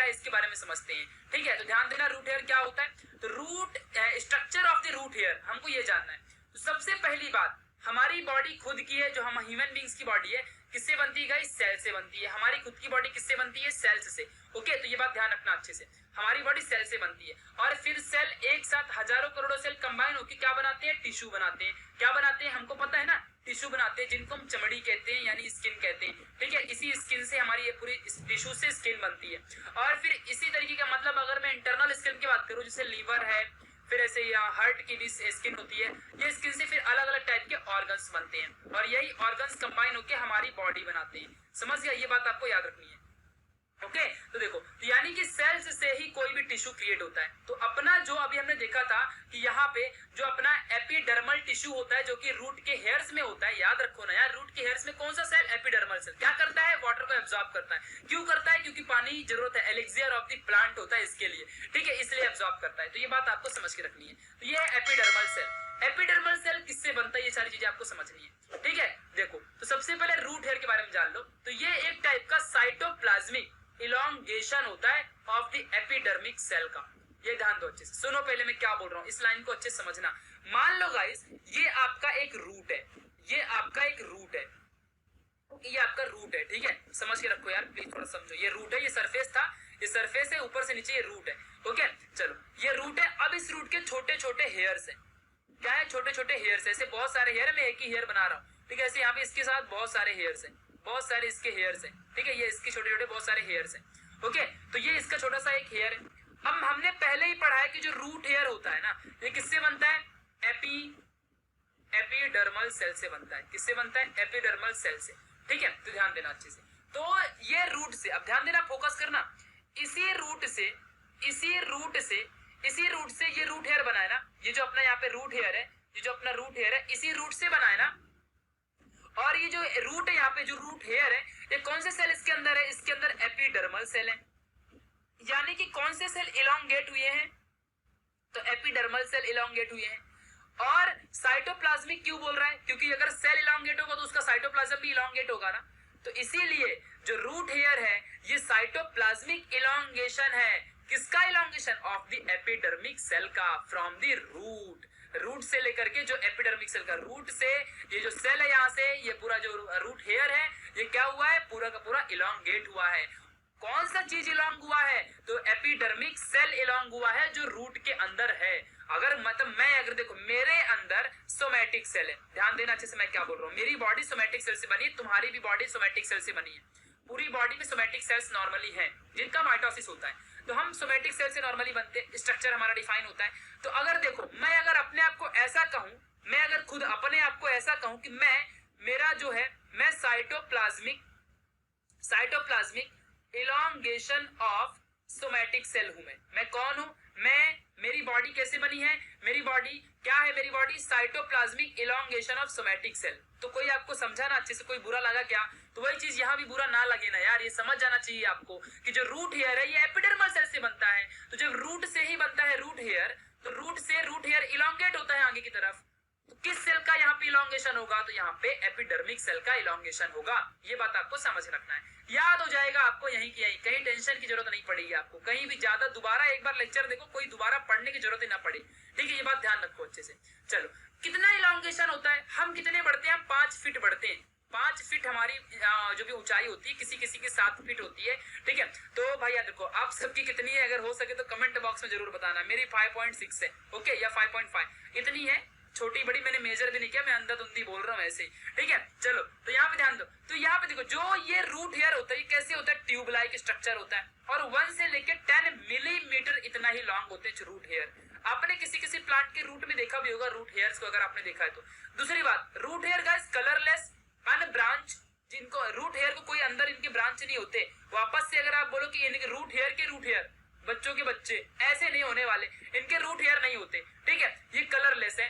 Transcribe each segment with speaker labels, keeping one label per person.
Speaker 1: है इसके बारे में समझते हैं। ठीक है, तो ध्यान देना रूट हेयर क्या होता है। तो root structure of the root hair हमको ये जानना है। तो सबसे पहली बात, हमारी बॉडी खुद की है, जो हम ह्यूमन बींग्स की बॉडी है किससे बनती है गाइस, सेल से बनती है। हमारी खुद की बॉडी किससे बनती है, सेल्स से। ओके, तो ये बात ध्यान रखना अच्छे से, हमारी बॉडी सेल से बनती है और फिर सेल एक साथ हजारों करोड़ों सेल कंबाइन होकर क्या बनाते हैं, टिश्यू बनाते हैं। क्या बनाते हैं हमको पता है ना, टिश्यू बनाते हैं जिनको हम चमड़ी कहते हैं यानी स्किन कहते हैं। ठीक है, इसी स्किन से हमारी ये पूरी टिश्यू से स्किन बनती है। और फिर इसी तरीके का मतलब अगर मैं इंटरनल स्किन की बात करूं, जैसे लीवर है, फिर ऐसे हार्ट की भी स्किन होती है, ये स्किन से फिर अलग अलग टाइप के ऑर्गन्स बनते हैं और यही ऑर्गन्स कंबाइन होकर हमारी बॉडी बनाते हैं। समझ गया, ये बात आपको याद रखनी है। ओके, तो देखो, तो यानी कि सेल्स से ही कोई भी टिश्यू क्रिएट होता है। तो अपना जो अभी हमने देखा था कि यहाँ पे जो अपना एपिडर्मल टिश्यू होता है जो कि रूट के हेयर्स में होता है, याद रखो ना यार, रूट के हेयर्स में कौन सा सेल, एपिडर्मल सेल, क्या करता है, वाटर को एब्जॉर्ब करता है। क्यों करता है, क्योंकि पानी की जरूरत है, एलिक्सियर ऑफ द प्लांट होता है इसके लिए। ठीक है, इसलिए एब्जॉर्ब करता है। तो ये बात आपको समझ के रखनी है। तो ये है एपिडर्मल सेल। एपिडर्मल सेल किससे बनता है, ये सारी चीजें आपको समझनी है। ठीक है, देखो, तो सबसे पहले रूट हेयर के बारे में जान लो। तो ये एक टाइप का साइटोप्लाज्मिक इलोंगेशन होता है ऑफ द एपिडर्मिक सेल का। ये ध्यान दो अच्छे से, सुनो पहले मैं क्या बोल रहा हूं, इस लाइन को अच्छे से समझना। मान लो गाइस, ये आपका एक रूट है, ये आपका एक रूट है, ये आपका रूट है। ठीक है, समझ के रखो यार प्लीज, थोड़ा समझो। ये रूट है, ये सरफेस था, ये सरफेस है, ऊपर से नीचे ये रूट है। ओके, चलो, ये रूट है। अब इस रूट के छोटे छोटे हेयर्स हैं। क्या है, छोटे छोटे हेयर्स, ऐसे बहुत सारे हेयर है, मैं एक ही हेयर बना रहा हूँ। ठीक है, ऐसे यहाँ पे इसके साथ बहुत सारे हेयर्स हैं, बहुत सारे इसके हेयर्स हैं। ठीक है, ये इसके छोटे छोटे बहुत सारे हेयर्स हैं। ओके, तो ये इसका छोटा सा एक हेयर है। अब हमने पहले ही पढ़ा है कि जो रूट हेयर होता है ना, ये किससे बनता है, एपिडर्मल सेल से बनता है। किससे बनता है, एपिडर्मल सेल से। ठीक है, तो ध्यान देना अच्छे से। तो ये रूट से, अब ध्यान देना, फोकस करना, इसी रूट से ये रूट हेयर बना है ना, ये जो अपना यहाँ पे रूट हेयर है, ये जो अपना रूट हेयर है इसी रूट से बना है ना। और ये जो रूट है, यहाँ पे जो रूट हेयर है, ये कौन से सेल इसके अंदर है, इसके अंदर एपिडर्मल सेल है। यानी कि कौन से सेल इलोंगेट हुए हैं, तो एपिडर्मल सेल इलोंगेट हुए हैं। और साइटोप्लाज्मिक क्यों बोल रहा है, क्योंकि अगर सेल इलोंगेट होगा तो उसका साइटोप्लाज्म भी इलोंगेट होगा ना। तो इसीलिए जो रूट हेयर है ये साइटोप्लाज्मिक इलोंगेशन है। किसका elongation, of the epidermic cell का, फ्रॉम द रूट से लेकर के जो एपिडर्मिक सेल का, रूट से ये जो सेल है यहाँ से, ये पूरा जो रूट हेयर है ये क्या हुआ है, पूरा का पूरा इलोंगेट हुआ है। कौन सा चीज इलोंग हुआ है, तो एपिडर्मिक सेल इलोंग हुआ है जो रूट के अंदर है। अगर मतलब मैं अगर देखो, मेरे अंदर सोमैटिक सेल है, ध्यान देना अच्छे से मैं क्या बोल रहा हूँ, मेरी बॉडी सोमैटिक सेल से बनी है, तुम्हारी भी बॉडी सोमैटिक सेल से बनी है। पूरी बॉडी में सोमैटिक सेल्स नॉर्मली हैं जिनका माइटोसिस होता है। तो हम सोमैटिक सेल से नॉर्मली बनते हैं, स्ट्रक्चर हमारा डिफाइन होता है। तो अगर देखो, मैं अगर अपने आप को ऐसा कहूं, मैं अगर खुद अपने आप को ऐसा कहूं कि मेरा जो है, मैं cytoplasmic elongation of somatic cell हूं। मैं कौन हूं, मेरी बॉडी कैसे बनी है, मेरी बॉडी क्या है, मेरी body cytoplasmic elongation of somatic cell. तो कोई आपको समझा ना अच्छे से, कोई बुरा लगा क्या, तो वही चीज यहाँ भी बुरा ना लगे ना यार, ये समझ जाना चाहिए आपको कि जो रूट हेयर है ये एपिडर्मल सेल से बनता है। तो जब रूट से ही बनता है रूट हेयर, तो रूट से रूट हेयर इलोंगेट होता है आगे की तरफ। तो किस सेल का यहाँ पे इलोंगेशन होगा, तो यहाँ पे एपिडर्मिक सेल का इलोंगेशन होगा। ये बात आपको समझ रखना है, याद हो जाएगा आपको यहीं की यहीं, कहीं टेंशन की जरूरत नहीं पड़ेगी आपको, कहीं भी ज्यादा दोबारा एक बार लेक्चर देखो, कोई दोबारा पढ़ने की जरूरत ही ना पड़े। ठीक है, ये बात ध्यान रखो अच्छे से। चलो, कितना इलोंगेशन होता है, हम कितने बढ़ते हैं, हम 5 फीट बढ़ते हैं। 5 फीट हमारी जो भी ऊंचाई होती है, किसी किसी की 7 फीट होती है। ठीक है, तो भाई याद रखो, आप सबकी कितनी है, अगर हो सके तो कमेंट बॉक्स में जरूर बताना। मेरी 5.6 है, ओके, या 5.5 इतनी है, छोटी बड़ी मैंने मेजर भी नहीं किया, मैं अंधाधुंधी बोल रहा हूँ ऐसे। ठीक है, चलो, तो यहाँ पे ध्यान दो। तो यहाँ पे देखो, जो ये रूट हेयर होता है ये कैसे होता है, ट्यूब लाइक स्ट्रक्चर होता है और 1 से लेकर 10 मिलीमीटर इतना ही लॉन्ग होते हैं रूट हेयर। आपने किसी किसी प्लांट के रूट में देखा भी होगा रूट हेयर्स को, अगर आपने देखा है तो। दूसरी बात, root hair guys colourless unbranch, जिनको रूट हेयर को कोई अंदर इनके ब्रांच नहीं होते। वापस से अगर आप बोलो कि इनके रूट हेयर बच्चों के बच्चे ऐसे नहीं होने वाले, इनके रूट हेयर नहीं होते। ठीक है, ये कलरलेस है,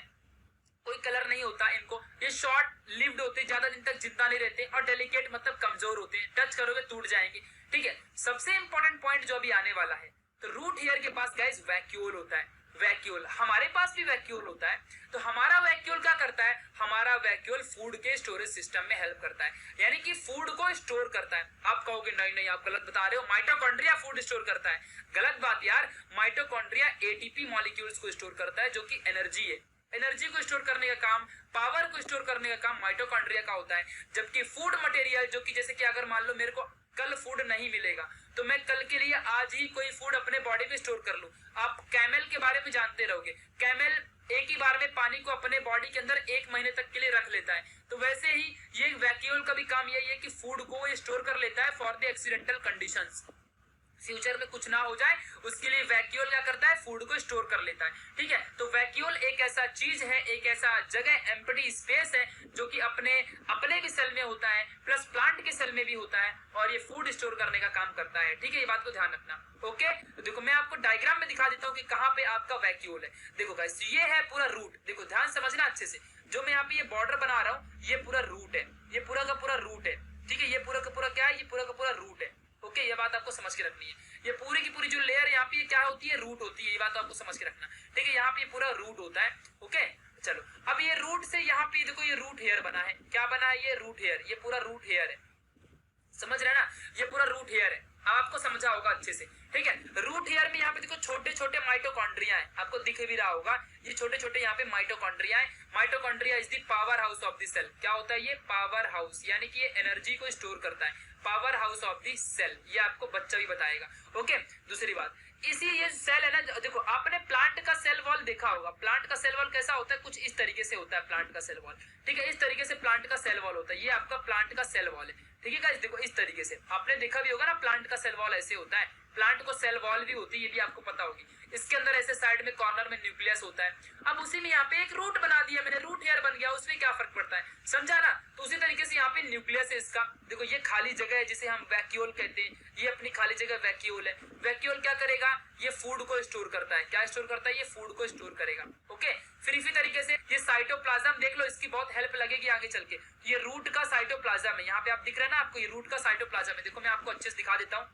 Speaker 1: कोई कलर नहीं होता इनको, ये शॉर्ट लिव्ड होते, ज्यादा दिन तक जिंदा नहीं रहते और डेलिकेट मतलब कमजोर होते हैं, टच करोगे टूट जाएंगे। ठीक है, सबसे इंपॉर्टेंट पॉइंट जो अभी आने वाला है, तो रूट हेयर के पास गाइस वैक्यूल होता है। वैक्यूल, हमारे पास भी वैक्यूल होता है। तो हमारा वैक्यूल क्या करता है, हमारा वैक्यूल फूड के स्टोरेज सिस्टम में हेल्प करता है, यानी कि फूड को स्टोर करता है। आप कहोगे नहीं नहीं आप गलत बता रहे हो, माइटोकॉन्ड्रिया फूड स्टोर करता है। गलत बात यार, माइटोकॉन्ड्रिया एटीपी मॉलिक्यूल्स को स्टोर करता है जो कि एनर्जी है। एनर्जी को स्टोर करने का काम, पावर को स्टोर करने का काम माइटोकॉन्ड्रिया का होता है। जबकि फूड मटेरियल जो कि जैसे कि अगर मान लो मेरे को कल फूड नहीं मिलेगा तो मैं कल के लिए आज ही कोई फूड अपने बॉडी में स्टोर कर लूं। आप कैमल के बारे में जानते रहोगे, कैमल एक ही बार में पानी को अपने बॉडी के अंदर 1 महीने तक के लिए रख लेता है। तो वैसे ही ये वैक्यूल का भी काम यही है कि फूड को स्टोर कर लेता है for the accidental conditions, future में कुछ ना हो जाए उसके लिए वैक्यूल क्या करता है, फूड को स्टोर कर लेता है। ठीक है, तो वैक्यूल एक ऐसा चीज है, एक ऐसा जगह, एम्प्टी स्पेस है जो कि अपने भी सेल में होता है प्लस प्लांट के सेल में भी होता है और ये फूड स्टोर करने का काम करता है। ठीक है, ये बात को ध्यान रखना। ओके, तो देखो मैं आपको डायग्राम में दिखा देता हूँ कि कहाँ पे आपका वैक्यूल है। देखो गाइस, ये है पूरा रूट, देखो ध्यान समझना अच्छे से। जो मैं यहाँ पे ये बॉर्डर बना रहा हूँ ये पूरा रूट है, ये पूरा का पूरा रूट है। ठीक है, ये पूरा का पूरा क्या है, ये पूरा का पूरा रूट है। ओके, ये बात आपको समझ के रखनी है। ये पूरी की पूरी जो लेयर यहाँ पे क्या होती है, रूट होती है, ये बात आपको समझ के रखना। ठीक है, यहाँ पे पूरा रूट होता है। ओके, चलो अब ये रूट से यहाँ पे देखो ये रूट हेयर बना है, क्या बना है, ये रूट हेयर, ये पूरा रूट हेयर है, समझ रहे ना, ये पूरा रूट हेयर है। अब आपको समझा होगा अच्छे से। ठीक है, रूट हेयर में यहाँ पे देखो छोटे छोटे माइटोकॉन्ड्रिया है, आपको दिख भी रहा होगा ये छोटे छोटे यहाँ पे माइटोकॉन्ड्रिया है। Mitochondria is the power house of the cell. क्या होता है ये, पावर हाउस, यानी कि ये एनर्जी को स्टोर करता है, power house of the cell, ये आपको बच्चा भी बताएगा। ओके, दूसरी बात, इसी ये सेल है ना, देखो आपने प्लांट का सेल वॉल देखा होगा। प्लांट का सेल वॉल कैसा होता है, कुछ इस तरीके से होता है प्लांट का सेल वॉल। ठीक है, इस तरीके से प्लांट का सेल वॉल होता है, ये आपका प्लांट का सेल वॉल है। ठीक है गाइस, देखो इस तरीके से आपने देखा भी होगा ना, प्लांट का सेल वॉल ऐसे होता है। प्लांट को सेल वॉल भी होती है, ये भी आपको पता होगी। इसके अंदर ऐसे साइड में कॉर्नर में न्यूक्लियस होता है। अब उसी में यहाँ पे एक रूट बना दिया मैंने, रूट हेयर बन गया, उसमें क्या फर्क पड़ता है, समझा ना। तो उसी तरीके से यहाँ पे न्यूक्लियस है इसका। देखो ये खाली जगह है जिसे हम वैक्यूल कहते हैं, ये अपनी खाली जगह वैक्यूल है। वैक्यूल क्या करेगा, ये फूड को स्टोर करता है। क्या स्टोर करता है, ये फूड को स्टोर करेगा। ओके, फिर इसी तरीके से ये साइटोप्लाज्म देख लो, इसकी बहुत हेल्प लगेगी आगे चल के। ये रूट का साइटोप्लाज्म है, यहाँ पे आप दिख रहे हैं ना आपको, ये रूट का साइटोप्लाज्म है। देखो मैं आपको अच्छे से दिखा देता हूँ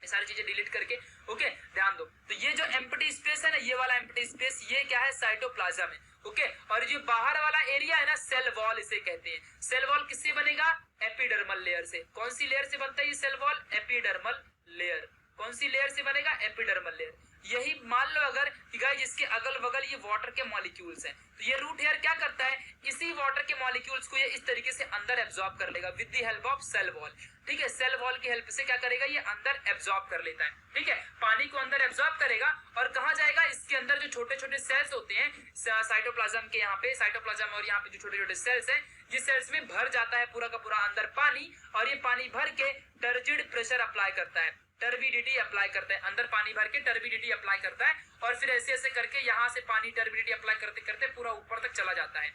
Speaker 1: ये सारी चीजें डिलीट करके। ओके, ध्यान दो, तो ये जो एम्प्टी स्पेस है ना, ये वाला एम्प्टी स्पेस, ये क्या है, साइटोप्लाज्म है। ओके, और जो बाहर वाला एरिया है ना, सेल वॉल इसे कहते हैं। सेल वॉल किससे बनेगा, एपिडर्मल लेयर से। कौन सी लेयर से बनता है ये सेल वॉल, एपिडर्मल लेयर। कौन सी लेयर से बनेगा, एपिडर्मल लेयर। यही मान लो अगर गाइस जिसके अगल बगल ये वाटर के मॉलिक्यूल्स हैं, तो ये रूट हेयर क्या करता है, इसी वाटर के मॉलिक्यूल्स को ये इस तरीके से अंदर एब्जॉर्ब कर लेगा with the help of cell wall. ठीक है, सेल वॉल की हेल्प से क्या करेगा, ये अंदर एब्जॉर्ब कर लेता है। ठीक है, पानी को अंदर एब्जॉर्ब करेगा और कहाँ जाएगा, इसके अंदर जो छोटे छोटे सेल्स होते हैं साइटोप्लाज्म के, यहाँ पे साइटोप्लाज्म और यहाँ पे जो छोटे छोटे सेल्स हैं, ये सेल्स में भर जाता है पूरा का पूरा अंदर पानी, और ये पानी भर के टर्जिड प्रेशर अप्लाई करता है, टर्बिडिटी अप्लाई करता है। अंदर पानी भर के टर्बिडिटी अप्लाई करता है और फिर ऐसे ऐसे करके यहाँ से पानी टर्बिडिटी अप्लाई करते करते पूरा ऊपर तक चला जाता है।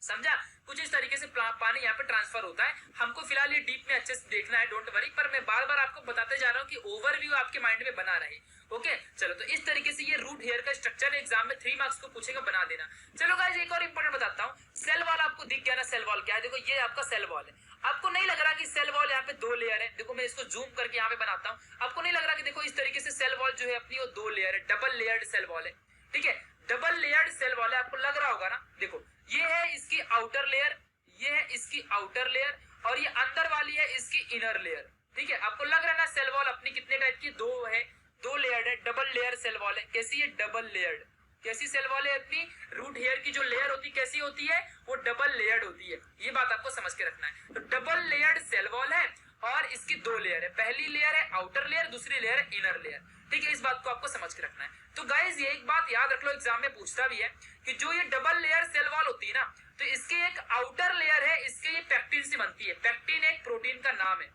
Speaker 1: समझा, कुछ इस तरीके से पानी यहाँ पे ट्रांसफर होता है। हमको फिलहाल ये डीप में अच्छे से देखना है, डोंट वरी, पर मैं बार बार आपको बताते जा रहा हूँ कि ओवरव्यू आपके माइंड में बना रहे। ओके, चलो तो इस तरीके से ये रूट हेयर का स्ट्रक्चर एग्जाम में 3 मार्क्स को पूछेगा, बना देना। चलो गाइस एक और इंपॉर्टेंट बताता हूँ, सेल वॉल आपको दिख गया ना, सेल वॉल क्या है, देखो ये आपका सेल वॉल है। आपको नहीं लग रहा कि सेल वॉल यहाँ पे 2 लेयर है, देखो मैं इसको जूम करके यहाँ पे बनाता हूँ, आपको नहीं लग रहा कि देखो इस तरीके से सेल वॉल जो है अपनी वो 2 लेयर है, डबल लेयर्ड सेल वॉल है। ठीक है, डबल लेयर्ड सेल वॉल है, आपको लग रहा होगा ना। देखो ये है इसकी आउटर लेयर, ये है इसकी आउटर लेयर, और ये अंदर वाली है इसकी इनर लेयर। ठीक है, आपको लग रहा है ना सेल वॉल अपनी कितने टाइप की, 2 है, 2 लेयर्ड है, डबल लेयर सेल वॉल है। कैसी है, डबल लेयर्ड। कैसी सेल वॉल है अपनी, रूट हेयर की जो लेयर होती है कैसी होती है, वो डबल लेयर्ड होती है। ये बात आपको समझ के रखना है। तो डबल लेयर्ड सेल वॉल है और इसकी 2 लेयर है, पहली लेयर है आउटर लेयर, दूसरी लेयर है इनर लेयर। ठीक है, इस बात को आपको समझ के रखना है। तो गाइज ये एक बात याद रख लो, एग्जाम में पूछता भी है कि जो ये डबल लेयर सेल वॉल होती है ना, तो इसके एक आउटर लेयर है, इसके ये पेक्टिन से बनती है। पेक्टिन एक प्रोटीन का नाम है।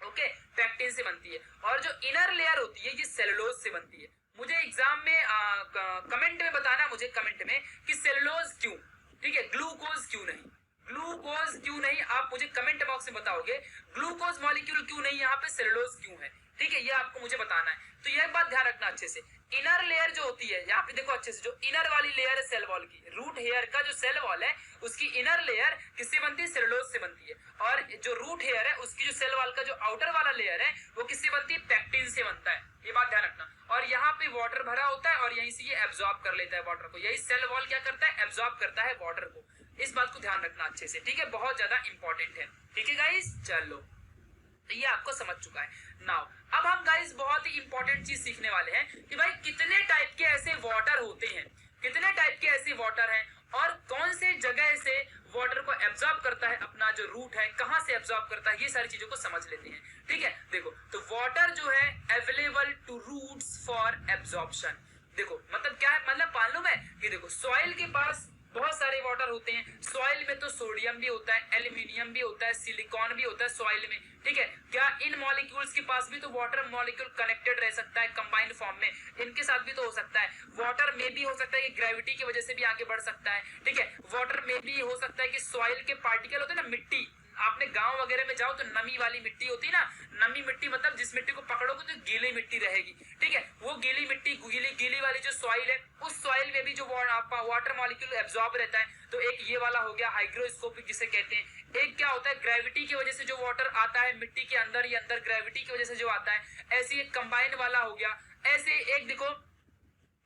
Speaker 1: ओके, पेक्टिन से बनती है। और जो इनर लेयर होती है ये सेलुलोज से बनती है। मुझे एग्जाम में कमेंट में बताना, मुझे कमेंट में कि सेलुलोज क्यों, ठीक है, ग्लूकोज क्यों नहीं, ग्लूकोज क्यों नहीं, आप मुझे कमेंट बॉक्स में बताओगे। ग्लूकोज मॉलिक्यूल क्यों नहीं, यहाँ पे सेलुलोज क्यों है। ठीक है, ये आपको मुझे बताना है। तो यह बात ध्यान रखना अच्छे से। इनर लेयर जो होती है, यहाँ पे देखो अच्छे से, जो इनर वाली लेयर है सेल वॉल की, रूट हेयर का जो सेल वॉल है उसकी इनर लेयर किससे बनती है, सेलुलोज से बनती है। और जो रूट हेयर है उसकी जो सेल वॉल का जो आउटर वाला लेयर है वो किससे बनती है, पेक्टिन से बनता है। ये बात ध्यान रखना। और यहाँ पे वाटर भरा होता है और यहीं से ये एब्जॉर्ब कर लेता है वाटर को। यही सेल वॉल क्या करता है, एब्जॉर्ब करता है वाटर को। इस बात को ध्यान रखना अच्छे से, ठीक है, बहुत ज्यादा इंपॉर्टेंट है, ठीक है गाइस। चलो ये आपको समझ चुका है। नाउ अब हम गाइस बहुत ही इंपॉर्टेंट चीज सीखने वाले हैं कि भाई कितने टाइप के ऐसे वाटर होते हैं, कितने टाइप के ऐसे वाटर हैं और कौन से जगह से वाटर को एब्जॉर्ब करता है, अपना जो रूट है कहां से एब्जॉर्ब करता है, ये सारी चीजों को समझ लेते हैं, ठीक है। देखो तो वाटर जो है available to roots for absorption. देखो मतलब क्या है, मतलब मालूम है कि देखो सॉइल के पास बहुत सारे वाटर होते हैं। सॉइल में तो सोडियम भी होता है, एल्यूमिनियम भी होता है, सिलिकॉन भी होता है सॉइल में, ठीक है। क्या इन मॉलिक्यूल्स के पास भी तो वाटर मॉलिक्यूल कनेक्टेड रह सकता है कंबाइंड फॉर्म में, इनके साथ भी तो हो सकता है। वाटर में भी हो सकता है कि ग्रेविटी की वजह से भी आगे बढ़ सकता है, ठीक है। वाटर में भी हो सकता है कि सॉइल के पार्टिकल होते हैं ना, मिट्टी, आपने गांव वगैरह में जाओ तो नमी वाली मिट्टी होती है ना, नमी मिट्टी मतलब जिस मिट्टी को पकड़ोगे तो गीली मिट्टी रहेगी, ठीक है। वो गीली मिट्टी, गीली वाली जो सॉइल है, उस सॉइल में भी जो वाटर मॉलिक्यूल एब्जॉर्ब रहता है। तो एक ये वाला हो गया हाइग्रोस्कोपिक जिसे कहते हैं। एक क्या होता है, ग्रेविटी की वजह से जो वाटर आता है मिट्टी के अंदर ही अंदर, ग्रेविटी की वजह से जो आता है, ऐसे एक कंबाइंड वाला हो गया। ऐसे एक देखो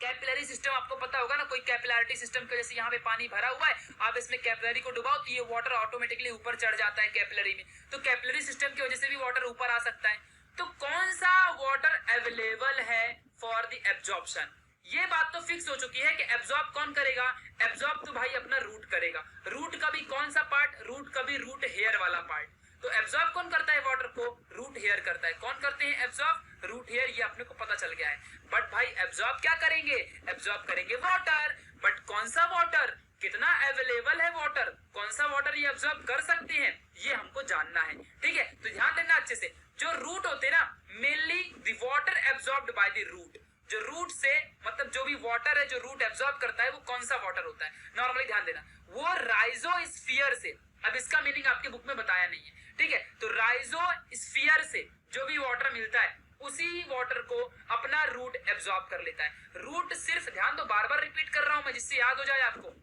Speaker 1: कैपिलरी सिस्टम, आपको पता होगा ना, कोई कैपिलरिटी सिस्टम की वजह से यहाँ पे पानी भरा हुआ है, आप इसमें कैपिलरी को डुबाओ तो ये वाटर ऑटोमेटिकली ऊपर चढ़ जाता है कैपिलरी में। तो कैपिलरी सिस्टम की वजह से भी वाटर ऊपर आ सकता है। तो कौन सा वाटर अवेलेबल है फॉर द एब्जॉर्प्शन, ये बात तो फिक्स हो चुकी है कि एब्जॉर्ब कौन करेगा, एब्जॉर्ब तो भाई अपना रूट करेगा। रूट का भी कौन सा पार्ट, रूट का भी रूट हेयर वाला पार्ट। तो एब्जॉर्ब कौन करता है वाटर को, रूट हेयर करता है। कौन करते हैं एब्जॉर्ब, रूट हेयर, ये अपने को पता चल गया है। बट भाई एब्जॉर्ब क्या करेंगे, एब्जॉर्ब करेंगे वाटर। बट कौन सा वाटर, कितना अवेलेबल है वाटर, कौन सा वाटर ये एब्जॉर्ब कर सकते हैं, ये हमको जानना है, ठीक है। तो ध्यान देना अच्छे से, जो रूट होते हैं ना, mainly the water absorbed by the root. जो रूट से मतलब जो भी वाटर है जो रूट एब्जॉर्ब करता है वो कौन सा वाटर होता है, नॉर्मली ध्यान देना, वो राइजोस्फीयर से। अब इसका मीनिंग आपके बुक में बताया नहीं है, ठीक है। तो राइजोस्फीयर से जो भी वाटर मिलता है उसी वाटर को अपना रूट एब्जॉर्ब कर लेता है। रूट सिर्फ, ध्यान दो बार बार रिपीट कर रहा हूं मैं जिससे याद हो जाए आपको,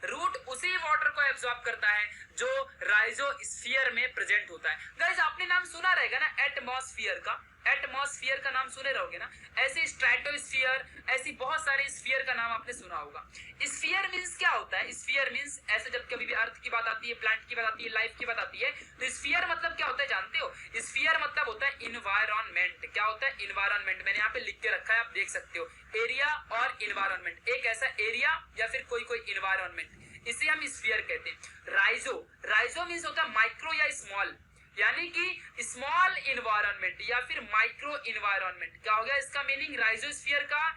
Speaker 1: रूट उसी वाटर को एब्जॉर्ब करता है जो राइजोस्फीयर में प्रेजेंट होता है। गाइस आपने नाम सुना रहेगा ना एटमॉस्फेयर का, एटमॉस्फेयर का नाम सुने रहोगे ना, ऐसे स्ट्रेटोस्फीयर, ऐसी बहुत सारे स्फीयर का नाम आपने सुना होगा। स्फीयर मींस क्या होता है, स्फीयर मींस ऐसे जब कभी भी अर्थ की बात आती है, प्लांट की बात आती है, लाइफ की बात आती है, तो स्फीयर मतलब क्या होता है जानते हो, स्फीयर मतलब होता है इन्वायरमेंट। क्या होता है, इन्वायरमेंट। मैंने यहाँ पे लिख के रखा है, आप देख सकते हो, एरिया और इन्वायरमेंट, एक ऐसा एरिया या फिर कोई इन्वायरमेंट, इसे हम स्फीयर कहते हैं। राइजो मींस होता है माइक्रो या स्मॉल, यानी कि स्मॉल इन्वायरमेंट या फिर माइक्रो इन्वायरमेंट। क्या हो गया इसका मीनिंग, राइजोस्फीयर का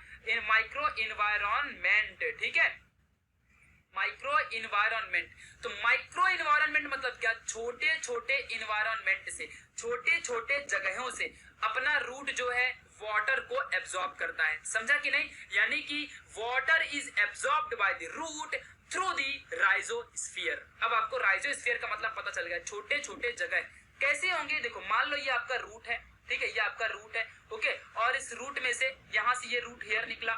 Speaker 1: माइक्रो इन्वायरमेंट, ठीक है, माइक्रो इन्वायरमेंट। तो माइक्रो इन्वायरमेंट मतलब क्या, छोटे छोटे इन्वायरमेंट से, छोटे छोटे जगहों से अपना रूट जो है वाटर को एब्जॉर्ब करता है, समझा कि नहीं। यानी कि water is absorbed by the root through the rhizosphere. अब आपको राइजोस्फीयर का मतलब पता चल गया, छोटे छोटे जगह कैसे होंगे। देखो मान लो ये आपका रूट है, ठीक है, ये आपका रूट है, ओके, और इस रूट में से यहां से ये रूट हेयर निकला,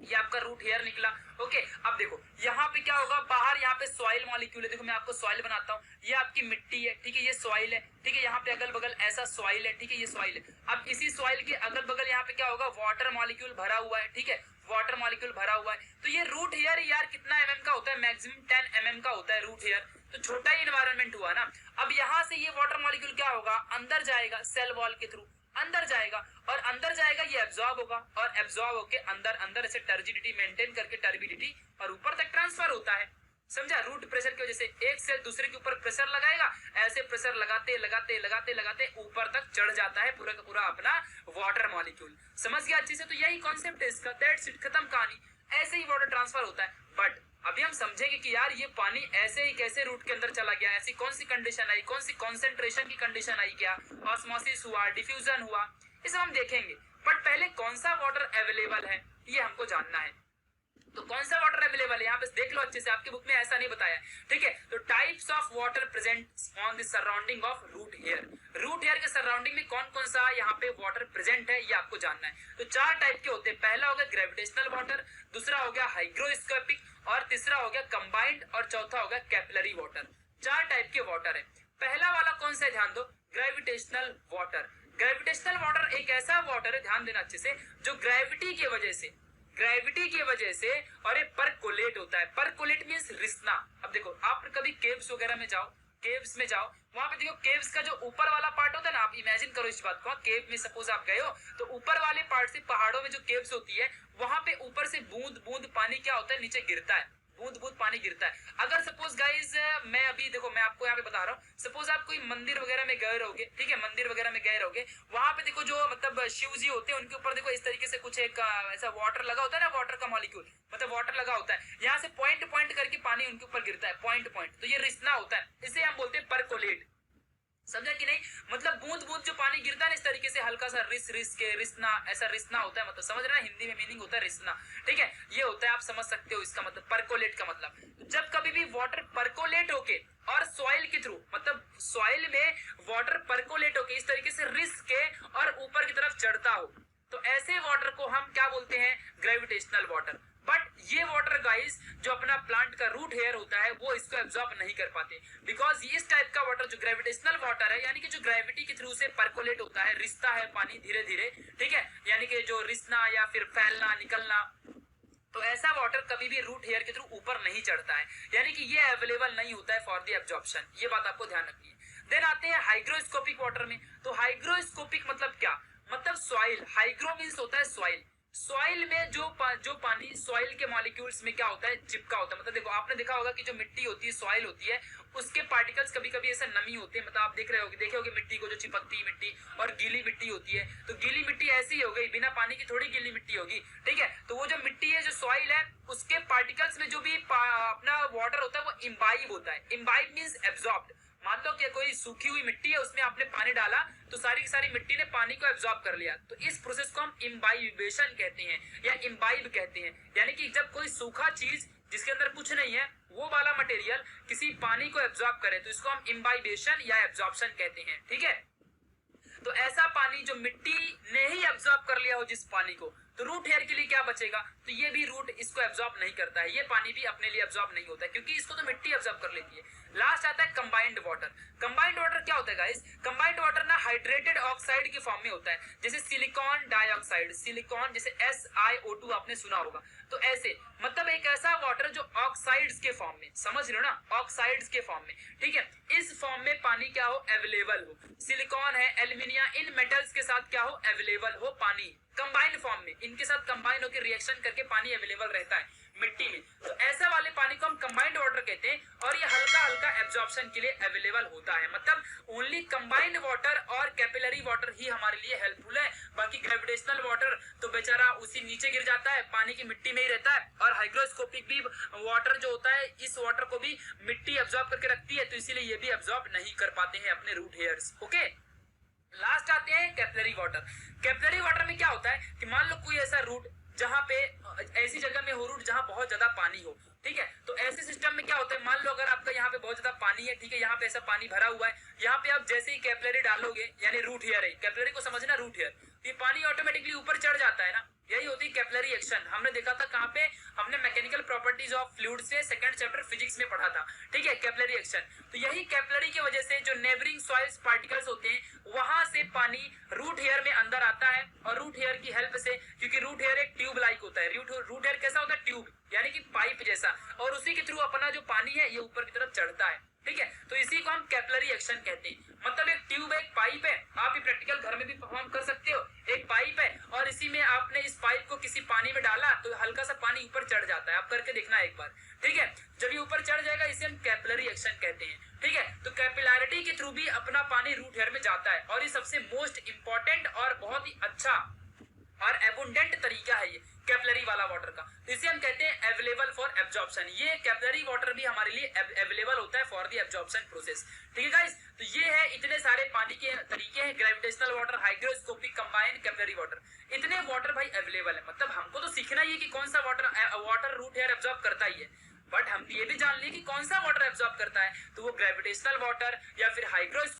Speaker 1: ये आपका रूट हेयर निकला, ओके। अब देखो यहाँ पे क्या होगा, बाहर यहाँ पे सॉइल मॉलिक्यूल है, देखो मैं आपको सॉइल बनाता हूँ, ये आपकी मिट्टी है, ठीक है, ये सॉइल है, ठीक है, यहाँ पे अगल बगल ऐसा सॉइल है, ठीक है, ये सॉइल है। अब इसी सॉइल के अगल बगल यहाँ पे क्या होगा, वाटर मॉलिक्यूल भरा हुआ है, ठीक है, वाटर मॉलिक्यूल भरा हुआ है। तो ये रूट हेयर यार कितना mm का होता है, मैक्सिमम 10 mm का होता है रूट हेयर, तो छोटा ही इन्वायरमेंट हुआ ना। अब यहाँ से ये वाटर मॉलिक्यूल क्या होगा, अंदर जाएगा, सेल वॉल के थ्रू अंदर जाएगा, और अंदर जाएगा ये एब्जॉर्ब होगा, और एब्जॉर्ब होके अंदर अंदर ऐसे टर्जिडिटी मेंटेन करके टर्बिडिटी और ऊपर तक ट्रांसफर होता है, समझा। रूट प्रेशर की वजह से एक सेल दूसरे के ऊपर प्रेशर लगाएगा, ऐसे प्रेशर लगाते लगाते लगाते लगाते ऊपर तक चढ़ जाता है पूरा का पूरा अपना वाटर मॉलिक्यूल, समझ गया अच्छे से। तो यही कॉन्सेप्ट है इसका, दैट्स इट, खत्म कहानी। ऐसे ही वाटर ट्रांसफर होता है। बट अभी हम समझेंगे कि यार ये पानी ऐसे ही कैसे रूट के अंदर चला गया, ऐसी कौन सी कंडीशन आई, कौन सी कॉन्सेंट्रेशन की कंडीशन आई, क्या ऑस्मोसिस हुआ, डिफ्यूजन हुआ, ये सब हम देखेंगे। बट पहले कौन सा वाटर अवेलेबल है ये हमको जानना है। तो कौन सा वाटर अवेलेबल है यहाँ पे देख लो अच्छे से, आपके बुक में ऐसा नहीं बताया, ठीक है। तो types of water present on the surrounding of root hair, root hair के सराउंडिंग में कौन कौन सा यहाँ पे वाटर प्रेजेंट है ये आपको जानना है। तो 4 टाइप के होते हैं, पहला हो गया ग्रेविटेशनल वाटर, दूसरा हो गया हाइग्रोस्कोपिक, और तीसरा हो गया कंबाइंड, और चौथा हो गया कैपिलरी वाटर। 4 टाइप के वाटर है। पहला वाला कौन सा है ध्यान दो, ग्रेविटेशनल वाटर। ग्रेविटेशनल वाटर एक ऐसा वाटर है, ध्यान देना अच्छे से, जो ग्रेविटी की वजह से और ये परकोलेट होता है। परकोलेट मींस रिसना। अब देखो, आप कभी केव्स वगैरह में जाओ, केव्स में जाओ, वहां पे देखो केव्स का जो ऊपर वाला पार्ट होता है ना, आप इमेजिन करो इस बात को, केव में सपोज आप गए हो तो ऊपर वाले पार्ट से, पहाड़ों में जो केव्स होती है वहां पे ऊपर से बूंद बूंद पानी क्या होता है, नीचे गिरता है, बूंद बूंद पानी गिरता है। अगर सपोज गाइज मैं अभी देखो, मैं आपको यहाँ पे बता रहा हूँ, सपोज आप कोई मंदिर वगैरह में गए रहोगे, ठीक है, मंदिर वगैरह में गए रहोगे, वहां पे देखो जो मतलब शिव जी होते हैं उनके ऊपर देखो इस तरीके से कुछ एक ऐसा वाटर लगा होता है ना, वाटर का मॉलिक्यूल, मतलब वाटर लगा होता है, यहाँ से पॉइंट पॉइंट करके पानी उनके ऊपर गिरता है, पॉइंट पॉइंट, तो ये रिसना होता है, इसे हम बोलते हैं परकोलेट। समझा कि नहीं? मतलब बूंद बूंद जो पानी गिरता है इस तरीके से, हल्का सा रिस रिस के रिसना, ऐसा रिसना होता है, मतलब समझ रहे हैं, हिंदी में मीनिंग होता है रिसना, ठीक है, ये होता है, आप समझ सकते हो इसका मतलब परकोलेट का मतलब। जब कभी भी वाटर परकोलेट होके और सॉइल के थ्रू, मतलब सॉइल में वाटर परकोलेट होके इस तरीके से रिस के और ऊपर की तरफ चढ़ता हो, तो ऐसे वाटर को हम क्या बोलते हैं, ग्रेविटेशनल वाटर। बट ये वाटर गाइस, जो अपना प्लांट का रूट हेयर होता है वो इसको एब्जॉर्ब नहीं कर पाते, बिकॉज इस टाइप का वाटर जो ग्रेविटेशनल वाटर है, यानी कि जो ग्रेविटी के थ्रू से परकोलेट होता है, रिसता है पानी धीरे धीरे, ठीक है, यानी कि जो रिसना या फिर फैलना, निकलना, तो ऐसा वाटर कभी भी रूट हेयर के थ्रू ऊपर नहीं चढ़ता है, यानी कि ये अवेलेबल नहीं होता है फॉर द एब्जॉर्प्शन। ये बात आपको ध्यान रखनी है। देन आते हैं हाइग्रोस्कोपिक वाटर में। तो हाइग्रोस्कोपिक मतलब क्या, मतलब सॉइल, हाइग्रो मींस होता है सॉइल, सॉइल में जो पानी सॉइल के मॉलिक्यूल्स में क्या होता है, चिपका होता है। मतलब देखो, आपने देखा होगा कि जो मिट्टी होती है, सॉइल होती है, उसके पार्टिकल्स कभी कभी ऐसे नमी होते हैं, मतलब आप देख रहे होगे, देखे होगे मिट्टी को, जो चिपकती मिट्टी और गीली मिट्टी होती है, तो गीली मिट्टी ऐसी ही हो गई, बिना पानी की थोड़ी गीली मिट्टी होगी, ठीक है। तो वो जो मिट्टी है, जो सॉइल है, उसके पार्टिकल्स में जो भी अपना वाटर होता है वो इम्बाइब होता है। Imbibe means absorbed. मान लो कि कोई सूखी हुई मिट्टी है, उसमें आपने पानी डाला तो सारी की सारी मिट्टी ने पानी को एब्जॉर्ब कर लिया, तो इस प्रोसेस को हम इम्बाइबेशन कहते हैं या इम्बाइब कहते हैं। यानी कि जब कोई सूखा चीज जिसके अंदर कुछ नहीं है, वो वाला मटेरियल किसी पानी को एब्जॉर्ब करे, तो इसको हम इम्बाइबेशन या एब्जॉर्प्शन कहते हैं, ठीक है। तो ऐसा पानी जो मिट्टी ने ही एब्जॉर्ब कर लिया हो जिस पानी को, तो रूट हेयर के लिए क्या बचेगा, तो ये भी रूट इसको एब्जॉर्ब नहीं करता है, ये पानी भी अपने लिए एब्जॉर्ब नहीं होता है, क्योंकि इसको तो मिट्टी एब्जॉर्ब कर लेती है। लास्ट आता है कंबाइंड वाटर। कंबाइंड वाटर क्या होता है गाइस, कंबाइंड वाटर ना हाइड्रेटेड ऑक्साइड के फॉर्म में होता है, जैसे सिलिकॉन डाइऑक्साइड, सिलिकॉन जैसे SiO2 आपने सुना होगा, तो ऐसे मतलब एक ऐसा वाटर जो ऑक्साइड्स के फॉर्म में, समझ रहे हो ना, ऑक्साइड्स के फॉर्म में, ठीक है, इस फॉर्म में पानी क्या हो, अवेलेबल हो। सिलिकॉन है, एल्यूमिनियम, इन मेटल्स के साथ क्या हो, अवेलेबल हो पानी, कंबाइंड फॉर्म में, इनके साथ कंबाइन होकर रिएक्शन करके पानी अवेलेबल रहता है मिट्टी में, तो ऐसा वाले पानी को हम कंबाइंड वाटर कहते हैं, और ये हल्का हल्का एब्जॉर्प्शन के लिए अवेलेबल होता है। मतलब ओनली कंबाइंड वाटर और कैपिलरी वाटर ही हमारे लिए हेल्पफुल है, बाकी ग्रेविटेशनल वाटर तो बेचारा उसी नीचे गिर जाता है, पानी की मिट्टी में ही रहता है, और हाइग्रोस्कोपिक भी वाटर जो होता है, इस वाटर को भी मिट्टी एब्जॉर्ब करके रखती है, तो इसीलिए ये भी एब्जॉर्ब नहीं कर पाते हैं अपने रूट हेयर्स, ओके। लास्ट आते हैं कैपिलरी वाटर। कैपिलरी वाटर में क्या होता है कि मान लो कोई ऐसा रूट जहां पे, ऐसी जगह में हो रूट जहां बहुत ज्यादा पानी हो, ठीक है, तो ऐसे सिस्टम में क्या होता है, मान लो अगर आपका यहाँ पे बहुत ज्यादा पानी है, ठीक है, यहाँ पे ऐसा पानी भरा हुआ है, यहाँ पे आप जैसे ही कैपिलरी डालोगे, यानी रूट हेयर है, कैपिलरी को समझना, रूट हेयर, ये पानी ऑटोमेटिकली ऊपर चढ़ जाता है ना, यही होती है कैपिलरी एक्शन। हमने देखा था कहाँ पे, हमने मैकेनिकल प्रॉपर्टीज ऑफ फ्लूइड से सेकंड चैप्टर फिजिक्स में पढ़ा था, ठीक है, कैपिलरी एक्शन। तो यही कैपिलरी की वजह से जो नेबरिंग सॉइल्स पार्टिकल्स होते हैं, वहां से पानी रूट हेयर में अंदर आता है, और रूट हेयर की हेल्प से, क्योंकि रूट हेयर एक ट्यूब लाइक होता है, रूट हेयर कैसा होता है, ट्यूब, यानी कि पाइप जैसा, और उसी के थ्रू अपना जो पानी है ये ऊपर की तरफ चढ़ता है, ठीक है, तो इसी को हम कैपिलरी एक्शन कहते हैं। मतलब एक ट्यूब है, एक पाइप है, आप ये प्रैक्टिकल घर में भी परफॉर्म कर सकते हो, एक पाइप है और इसी में आपने इस पाइप को किसी पानी में डाला तो हल्का सा पानी ऊपर चढ़ जाता है, आप करके देखना एक बार, ठीक है, जब ये ऊपर चढ़ जाएगा इसे हम कैपिलरी एक्शन कहते हैं, ठीक है। तो कैपिलैरिटी के थ्रू भी अपना पानी रूट हेयर में जाता है, और ये सबसे मोस्ट इंपॉर्टेंट और बहुत ही अच्छा और एबुंडेंट तरीका है ये कैपिलरी वाला वाटर का, तो इसे हम कहते हैं अवेलेबल फॉर एब्जॉर्प्शन। ये कैपिलरी वाटर भी हमारे लिए अवेलेबल होता है फॉर द एब्जॉर्प्शन प्रोसेस, ठीक है गाइस। तो ये है, इतने सारे पानी के तरीके हैं, gravitational water, hygroscopic, combined, capillary water, इतने वाटर भाई अवेलेबल है। मतलब हमको तो सीखना ही है कि कौन सा वाटर रूट हेयर एब्जॉर्ब करता ही है, बट हम ये भी जान लिए कि कौन सा वाटर एब्जॉर्ब करता है, तो वो ग्रेविटेशनल वाटर या फिर हाइग्रो